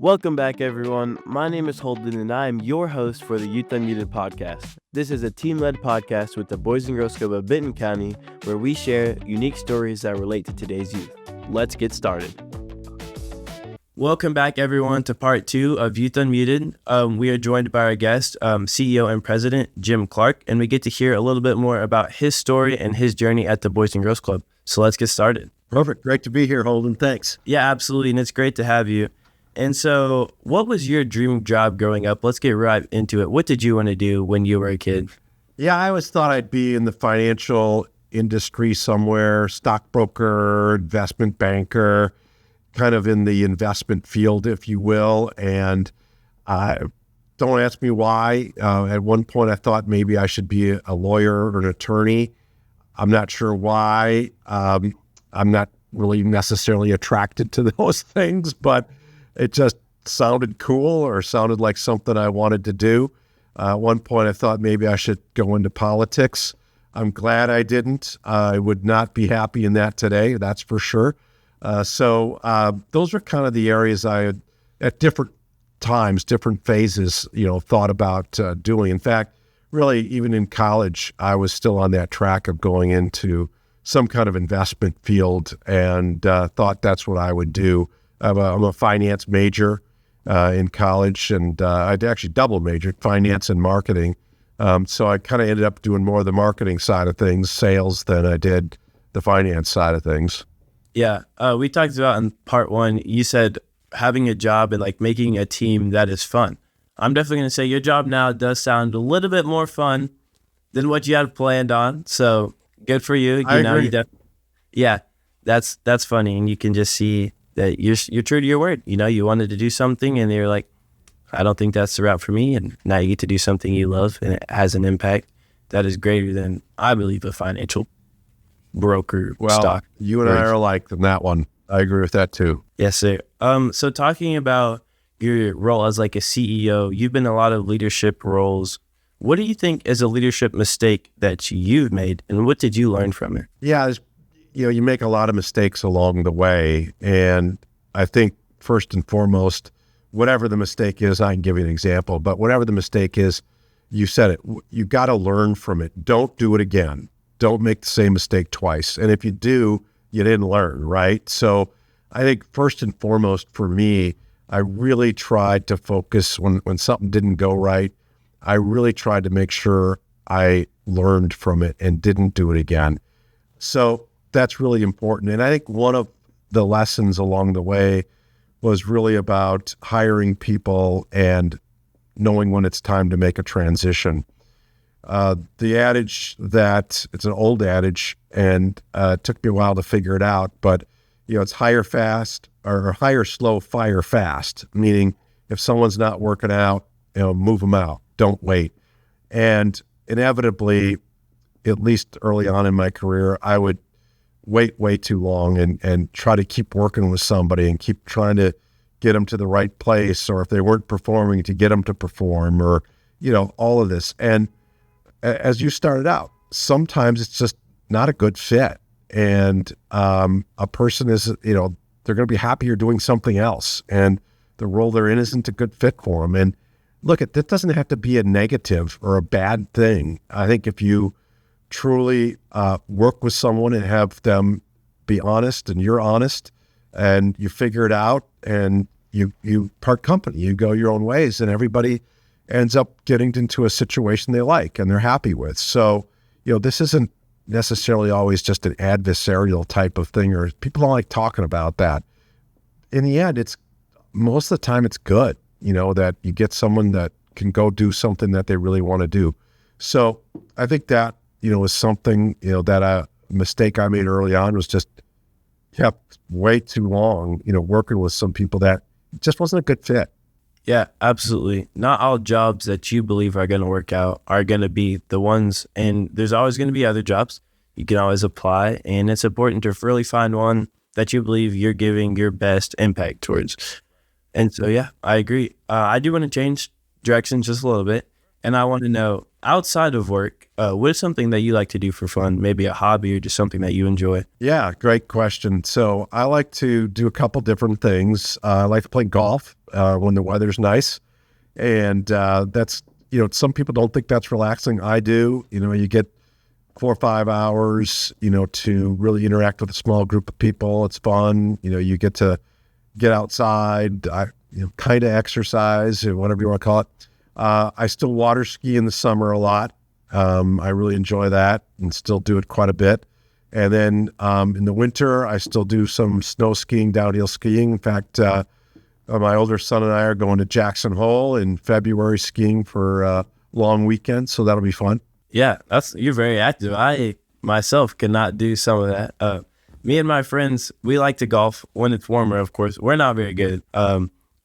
Welcome back, everyone. My name is Holden, and I am your host for the Youth Unmuted podcast. This is a team-led podcast with the Boys and Girls Club of Benton County, where we share unique stories that relate to today's youth. Let's get started. Welcome back, everyone, to part 2 of Youth Unmuted. We are joined by our guest, CEO and President Jim Clark, and we get to hear a little bit more about his story and his journey at the Boys and Girls Club. So let's get started. Perfect. Great to be here, Holden. Thanks. Yeah, absolutely, and it's great to have you. And so what was your dream job growing up? Let's get right into it. What did you want to do when you were a kid? Yeah, I always thought I'd be in the financial industry somewhere, stockbroker, investment banker, kind of in the investment field, if you will. And don't ask me why. At one point, I thought maybe I should be a lawyer or an attorney. I'm not sure why. I'm not really necessarily attracted to those things, but it just sounded cool or sounded like something I wanted to do. At one point, I thought maybe I should go into politics. I'm glad I didn't. I would not be happy in that today, that's for sure. So those are kind of the areas I had, at different times, different phases, thought about doing. In fact, really, even in college, I was still on that track of going into some kind of investment field and thought that's what I would do. I'm a finance major in college, and I'd actually double majored, finance and marketing. So I kind of ended up doing more of the marketing side of things, sales, than I did the finance side of things. Yeah, we talked about in part 1, you said having a job and like making a team that is fun. I'm definitely going to say your job now does sound a little bit more fun than what you had planned on. So good for you. I agree. Yeah, that's funny, and you can just see that you're true to your word. You wanted to do something and you're like, I don't think that's the route for me. And now you get to do something you love and it has an impact that is greater than, I believe, a financial broker stock. You and I are alike in that one. I agree with that too. Yes, sir. So talking about your role as like a CEO, you've been in a lot of leadership roles. What do you think is a leadership mistake that you've made, and what did you learn from it? Yeah, you make a lot of mistakes along the way. And I think first and foremost, whatever the mistake is, I can give you an example, but whatever the mistake is, you said it, you got to learn from it. Don't do it again. Don't make the same mistake twice. And if you do, you didn't learn, right? So I think first and foremost for me, I really tried to focus when something didn't go right. I really tried to make sure I learned from it and didn't do it again. So that's really important. And I think one of the lessons along the way was really about hiring people and knowing when it's time to make a transition. The adage that, it's an old adage, and it took me a while to figure it out, but it's hire slow, fire fast, meaning if someone's not working out, move them out, don't wait. And inevitably, at least early on in my career, I would wait way too long and try to keep working with somebody and keep trying to get them to the right place, or if they weren't performing, to get them to perform, or, all of this. And as you started out, sometimes it's just not a good fit. And a person is, they're going to be happier doing something else, and the role they're in isn't a good fit for them. And look, that doesn't have to be a negative or a bad thing. I think if you truly work with someone and have them be honest and you're honest and you figure it out and you part company, you go your own ways, and everybody ends up getting into a situation they like and they're happy with. So, this isn't necessarily always just an adversarial type of thing, or people don't like talking about that. In the end, most of the time it's good, that you get someone that can go do something that they really want to do. So I think that, is something, that a mistake I made early on was just kept way too long, working with some people that just wasn't a good fit. Yeah, absolutely. Not all jobs that you believe are going to work out are going to be the ones, and there's always going to be other jobs. You can always apply, and it's important to really find one that you believe you're giving your best impact towards. And so, yeah, I agree. I do want to change directions just a little bit, and I want to know, outside of work, what is something that you like to do for fun? Maybe a hobby or just something that you enjoy? Yeah, great question. So I like to do a couple different things. I like to play golf. when the weather's nice. And that's, some people don't think that's relaxing. I do. You get 4 or 5 hours, to really interact with a small group of people. It's fun. You get to get outside, kind of exercise, or whatever you want to call it. I still water ski in the summer a lot. I really enjoy that and still do it quite a bit. And then in the winter, I still do some snow skiing, downhill skiing. In fact, my older son and I are going to Jackson Hole in February skiing for a long weekend, so that'll be fun. Yeah, you're very active. I myself cannot do some of that. Me and my friends, we like to golf when it's warmer, of course. We're not very good.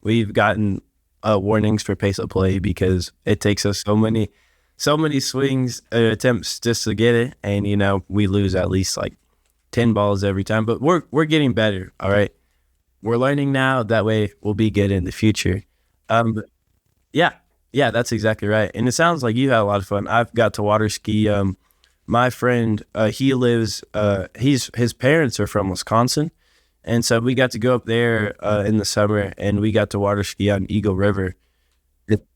We've gotten warnings for pace of play because it takes us so many swings, attempts just to get it. And, we lose at least like 10 balls every time. But we're getting better, all right? We're learning now. That way we'll be good in the future. But yeah, that's exactly right. And it sounds like you had a lot of fun. I've got to water ski. My friend, he lives, his parents are from Wisconsin. And so we got to go up there in the summer, and we got to water ski on Eagle River.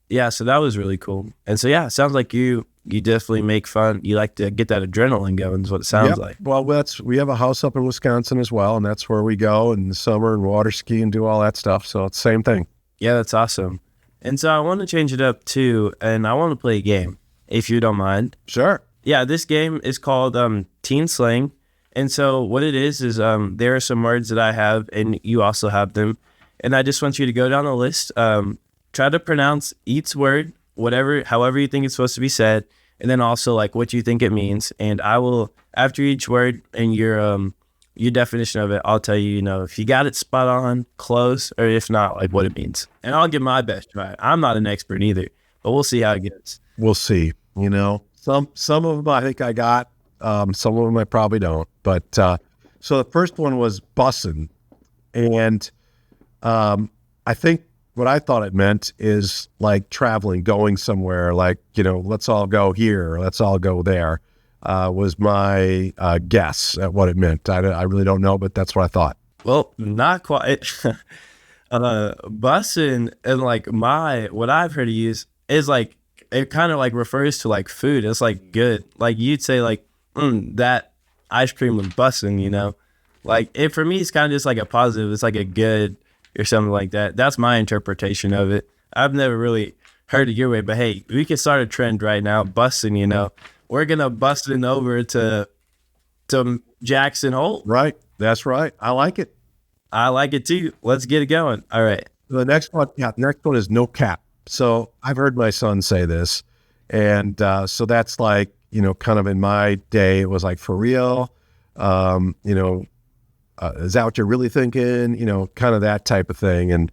Yeah, so that was really cool. And so, yeah, it sounds like you definitely make fun. You like to get that adrenaline going is what it sounds like. Well, we have a house up in Wisconsin as well, and that's where we go in the summer and water ski and do all that stuff. So it's the same thing. Yeah, that's awesome. And so I want to change it up too, and I want to play a game, if you don't mind. Sure. Yeah, this game is called Teen Slang. And so what it is there are some words that I have, and you also have them. And I just want you to go down the list, try to pronounce each word, however you think it's supposed to be said, and then also like what you think it means. And I will, after each word and your definition of it, I'll tell you, if you got it spot on, close, or if not, like what it means. And I'll give my best try. I'm not an expert either, but we'll see how it goes. We'll see. Some of them I think I got. Some of them I probably don't. But so the first one was bussin. And I think what I thought it meant is like traveling, going somewhere, like, let's all go here, or let's all go there, was my guess at what it meant. I really don't know, but that's what I thought. Well, not quite. Bussin' and like what I've heard you use is like, it kind of like refers to like food. It's like good. Like you'd say like, that ice cream was bussin', like for me, it's kind of just like a positive. It's like a good or something like that. That's my interpretation of it. I've never really heard it your way, but hey, we can start a trend right now. Bussin', we're going to bust it over to Jackson Hole. Right. That's right. I like it. I like it too. Let's get it going. All right. The next one is no cap. So I've heard my son say this. And so that's like, kind of in my day, it was like, for real, is that what you're really thinking? Kind of that type of thing. And,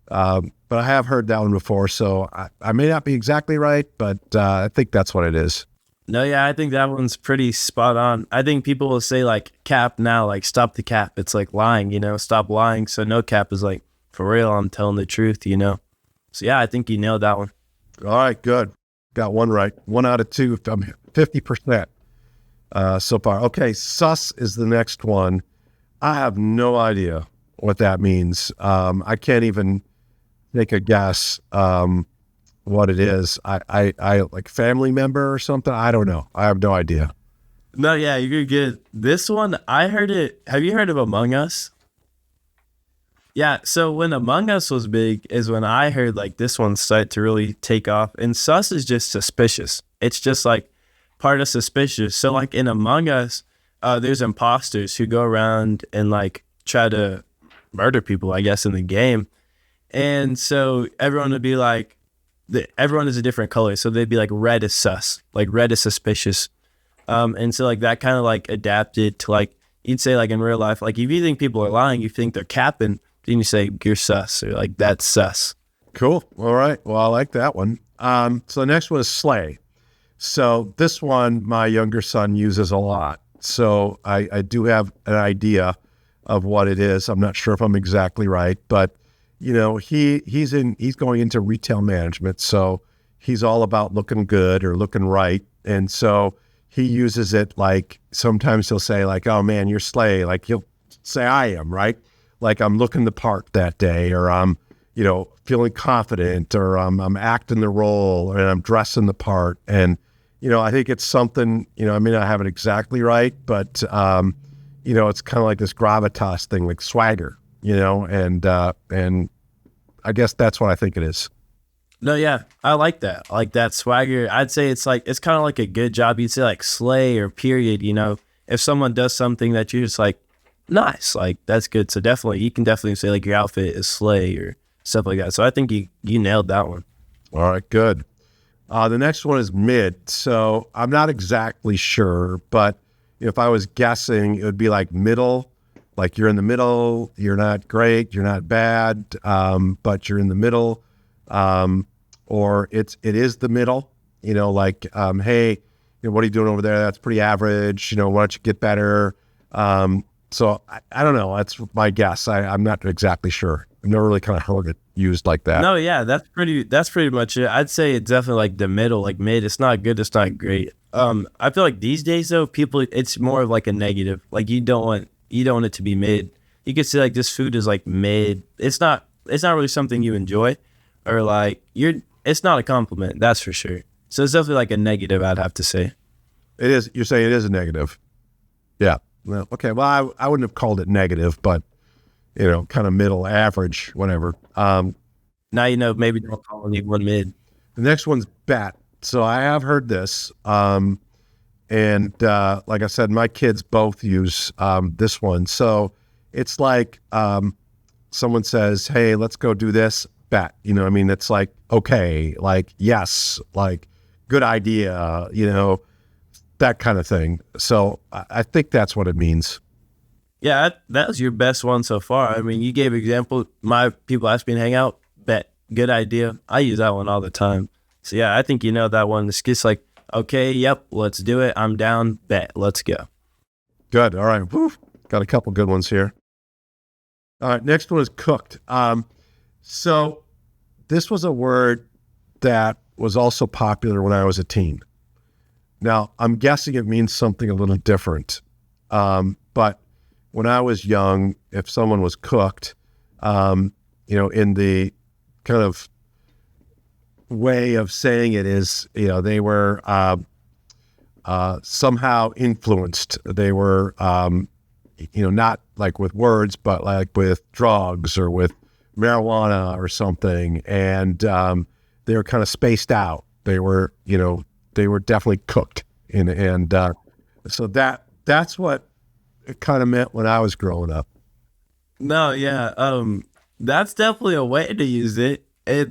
but I have heard that one before, so I may not be exactly right, but I think that's what it is. No, yeah, I think that one's pretty spot on. I think people will say like cap now, like stop the cap. It's like lying, stop lying. So no cap is like, for real, I'm telling the truth, So yeah, I think you nailed that one. All right, good. Got one right. 1 out of 2. I'm 50% so far. Okay, sus is the next one. I have no idea what that means. I can't even take a guess what it is. I like family member or something. I don't know. I have no idea. No, yeah, you're good. This one, I heard it. Have you heard of Among Us? Yeah, so when Among Us was big is when I heard like this one start to really take off. And sus is just suspicious. It's just like part of suspicious. So like in Among Us, there's imposters who go around and like try to murder people, I guess, in the game. And so everyone would be like, everyone is a different color. So they'd be like, red is sus, like red is suspicious. And so like that kind of like adapted to like, you'd say like in real life, like if you think people are lying, you think they're capping, then you say you're sus, or like that's sus. Cool. All right. Well, I like that one. So the next one is slay. So this one, my younger son uses a lot. So I do have an idea of what it is. I'm not sure if I'm exactly right, but he's going into retail management. So he's all about looking good or looking right. And so he uses it like, sometimes he'll say like, oh man, you're slay. Like he'll say I am, right? Like I'm looking the part that day, or I'm, feeling confident, or I'm acting the role, and I'm dressing the part. And, I think it's something, I may not have it exactly right, but, it's kind of like this gravitas thing, like swagger, and I guess that's what I think it is. No, yeah, I like that. I like that swagger. I'd say it's kind of like a good job. You'd say like slay or period, if someone does something that you're just like, nice, like that's good. So definitely, you can definitely say like your outfit is slay or stuff like that. So I think you nailed that one. All right, good. The next one is mid. So I'm not exactly sure, but if I was guessing, it would be like middle. Like you're in the middle, you're not great, you're not bad, but you're in the middle. Or it is the middle, like, hey, what are you doing over there? That's pretty average. Why don't you get better? So I don't know. That's my guess. I'm not exactly sure. I've never really kind of heard it used like that. No, yeah, that's pretty much it. I'd say it's definitely like the middle, like mid. It's not good. It's not great. I feel like these days though, it's more of like a negative. Like you don't want it to be mid. You could say like this food is like mid. It's not really something you enjoy, or like it's not a compliment. That's for sure. So it's definitely like a negative, I'd have to say. It is. You're saying it is a negative. Yeah. Well, okay. Well, I wouldn't have called it negative, but kind of middle, average, whatever. Now maybe don't call anyone mid. The next one's bet. So I have heard this, and like I said, my kids both use this one. So it's like someone says, "Hey, let's go do this." Bet. It's like okay, like yes, like good idea. That kind of thing. So I think that's what it means. Yeah, that was your best one so far. I mean, you gave example. My people ask me to hang out. Bet. Good idea. I use that one all the time. So yeah, I think you know that one. It's just like, okay, yep, let's do it. I'm down. Bet. Let's go. Good. All right. Woo. Got a couple good ones here. All right. Next one is cooked. So this was a word that was also popular when I was a teen. Now, I'm guessing it means something a little different. But when I was young, if someone was cooked, in the kind of way of saying it is, they were somehow influenced. They were, not like with words, but like with drugs or with marijuana or something. And they were kind of spaced out. They were, they were definitely cooked. And so that's what it kind of meant when I was growing up. No, yeah. That's definitely a way to use it.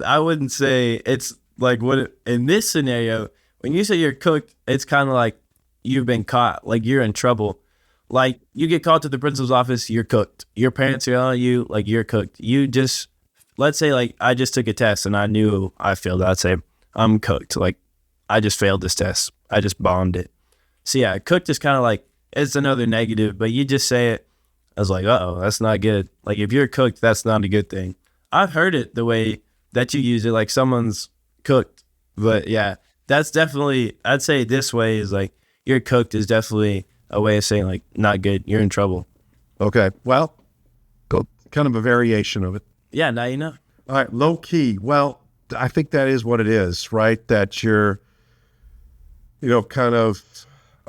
I wouldn't say it's like in this scenario, when you say you're cooked, it's kind of like you've been caught, like you're in trouble. Like you get called to the principal's office, you're cooked. Your parents are yelling at you, like you're cooked. Let's say like I just took a test and I knew I failed. I'd say I'm cooked. Like I just failed this test. I just bombed it. So yeah, cooked is kind of like, it's another negative, but you just say it as like, uh-oh, that's not good. Like if you're cooked, that's not a good thing. I've heard it the way that you use it, like someone's cooked. But yeah, that's definitely, I'd say this way is like, you're cooked is definitely a way of saying like, not good, you're in trouble. Okay, well, kind of a variation of it. Yeah, now you know. All right, low key. Well, I think that is what it is, right? That you're, kind of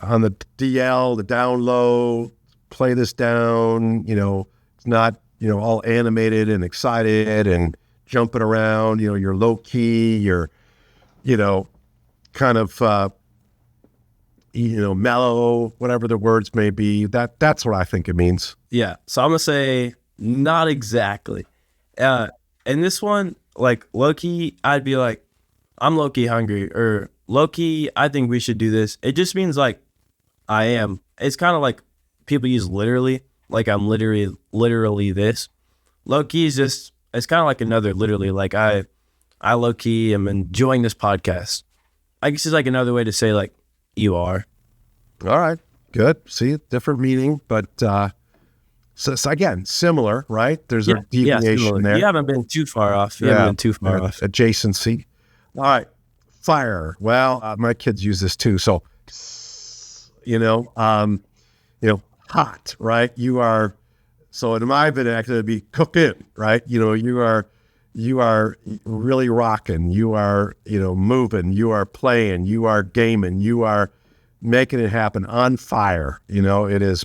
on the DL, the down low, play this down, it's not, all animated and excited and jumping around, you're low key, you're, kind of, mellow, whatever the words may be. That's what I think it means. Yeah. So I'm going to say not exactly. And this one, like low key, I'd be like, I'm low key hungry, or low key, I think we should do this. It just means like, I am. It's kind of like people use literally, like I'm literally this. Low key is just, it's kind of like another literally, like I low key am enjoying this podcast. I guess it's like another way to say like you are. All right, good. See, different meaning, but so again, similar, right? There's a deviation there. You haven't been too far off. You haven't been too far off. Adjacency. All right, fire. Well, my kids use this too. So, hot, right? You are. So in my vernacular, it'd be cooking, right? You are, you are really rocking, you are, moving, you are playing, you are gaming, you are making it happen on fire. It is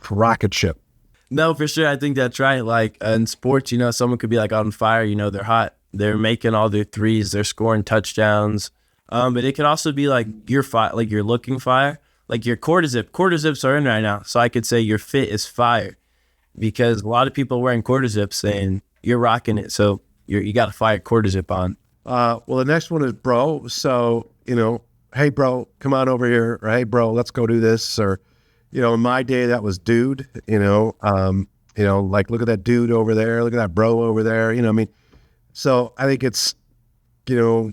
rocket ship. No, for sure. I think that's right. Like in sports, someone could be like on fire, they're hot. They're making all their threes. They're scoring touchdowns. But it could also be like like you're looking fire. Like your quarter zips are in right now. So I could say your fit is fire because a lot of people are wearing quarter zips and you're rocking it. So you got a fire quarter zip on. Well, the next one is bro. So, hey, bro, come on over here. Or hey, bro, let's go do this. Or, in my day, that was dude, like look at that dude over there. Look at that bro over there. So I think it's,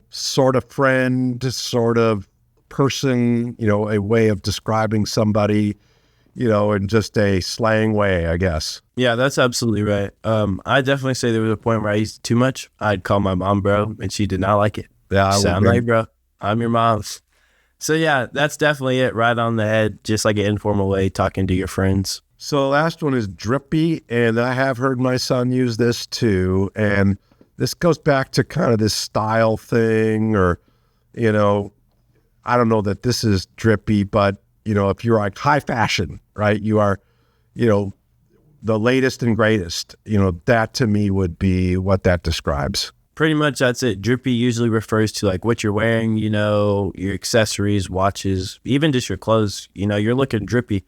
sort of friend, sort of person, a way of describing somebody, in just a slang way, I guess. Yeah, that's absolutely right. I definitely say there was a point where I used too much. I'd call my mom bro, and she did not like it. Yeah, I'm like, bro, I'm your mom. So yeah, that's definitely it, right on the head, just like an informal way talking to your friends. So the last one is drippy, and I have heard my son use this too, and this goes back to kind of this style thing, or, I don't know that this is drippy, but, if you're like high fashion, right, you are, the latest and greatest, that to me would be what that describes. Pretty much that's it. Drippy usually refers to like what you're wearing, your accessories, watches, even just your clothes, you're looking drippy.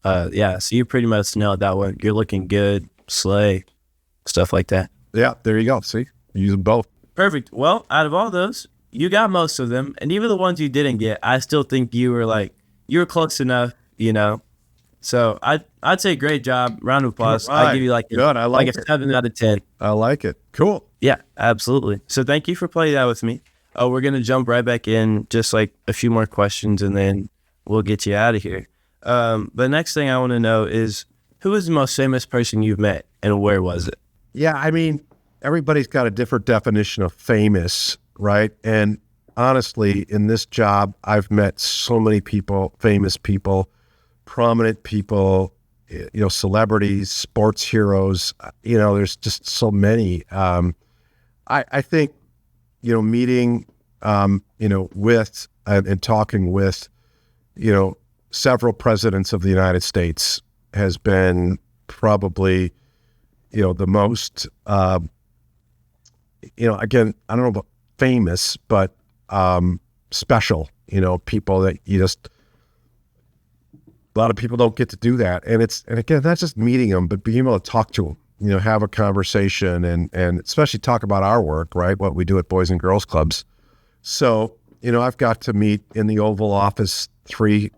Yeah, so you pretty much nailed that one. You're looking good, slay, stuff like that. Yeah, there you go. See, use them both. Perfect. Well, out of all those, you got most of them. And even the ones you didn't get, I still think you were close enough, So I'd say great job. Round of applause. Right. I'll give you like a 7 out of 10. I like it. Cool. Yeah, absolutely. So thank you for playing that with me. We're going to jump right back in, just like a few more questions, and then we'll get you out of here. But next thing I want to know is, who is the most famous person you've met, and where was it? Yeah, I mean, everybody's got a different definition of famous, right? And honestly, in this job, I've met so many people, famous people, prominent people, celebrities, sports heroes, there's just so many. I think, meeting, with and talking with, several presidents of the United States has been probably, the most, again, I don't know about famous, but special, people that a lot of people don't get to do that. And again, not just meeting them, but being able to talk to them, have a conversation and especially talk about our work, right? What we do at Boys and Girls Clubs. So, I've got to meet in the Oval Office 3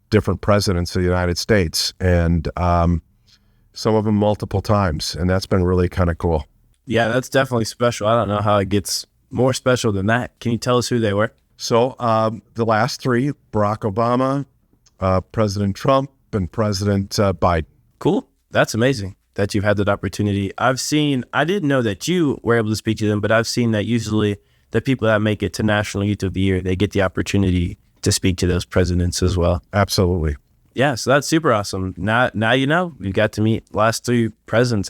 different presidents of the United States, and some of them multiple times. And that's been really kind of cool. Yeah, that's definitely special. I don't know how it gets more special than that. Can you tell us who they were? So the last 3, Barack Obama, President Trump, and President Biden. Cool. That's amazing that you've had that opportunity. I didn't know that you were able to speak to them, but I've seen that usually the people that make it to National Youth of the Year, they get the opportunity to speak to those presidents as well. Absolutely. Yeah, so that's super awesome. Now you got to meet last 3 presidents.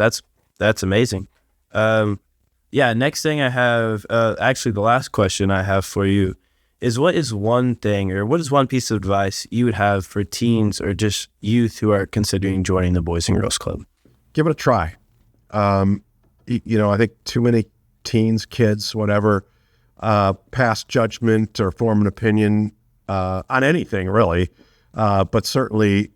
That's amazing. Yeah, next thing I have, actually the last question I have for you is, what is one piece of advice you would have for teens or just youth who are considering joining the Boys and Girls Club? Give it a try. I think too many teens, kids, whatever, pass judgment or form an opinion on anything really, but certainly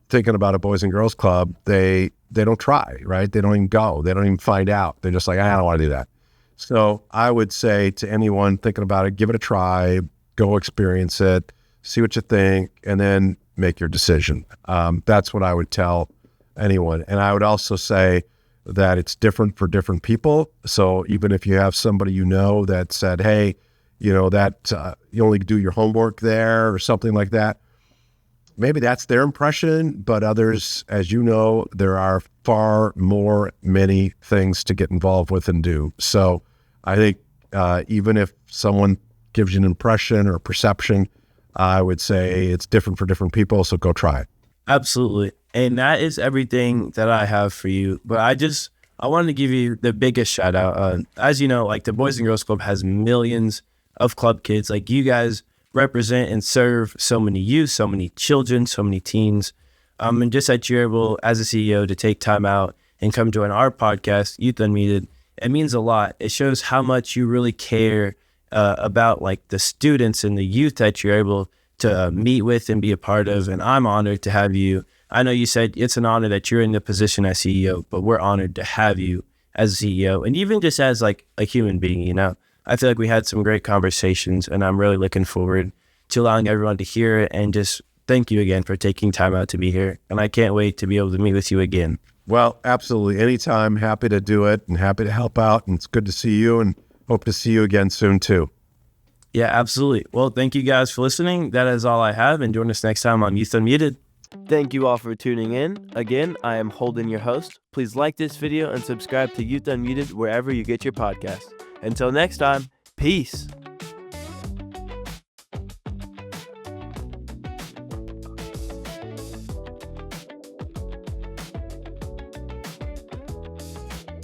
thinking about a Boys and Girls Club, they don't try, right? They don't even go. They don't even find out. They're just like, I don't want to do that. So I would say to anyone thinking about it, give it a try, go experience it, see what you think, and then make your decision. That's what I would tell anyone. And I would also say that it's different for different people. So even if you have somebody that said, hey, that you only do your homework there or something like that, maybe that's their impression, but others, as you know, there are far more, many things to get involved with and do. So I think even if someone gives you an impression or a perception, I would say it's different for different people, so go try it. Absolutely. And that is everything that I have for you. But I just I wanted to give you the biggest shout out. As you know, like the Boys and Girls Club has millions of club kids. Like you guys represent and serve so many youth, so many children, so many teens. And just that you're able, as a CEO, to take time out and come join our podcast, Youth Unmuted, it means a lot. It shows how much you really care about like the students and the youth that you're able to meet with and be a part of. And I'm honored to have you. I know you said it's an honor that you're in the position as CEO, but we're honored to have you as CEO and even just as like a human being, you know. I feel like we had some great conversations and I'm really looking forward to allowing everyone to hear it, and just thank you again for taking time out to be here. And I can't wait to be able to meet with you again. Well, absolutely. Anytime. Happy to do it and happy to help out. And it's good to see you and hope to see you again soon too. Yeah, absolutely. Well, thank you guys for listening. That is all I have, and join us next time on Youth Unmuted. Thank you all for tuning in. Again, I am Holden, your host. Please like this video and subscribe to Youth Unmuted wherever you get your podcasts. Until next time, peace.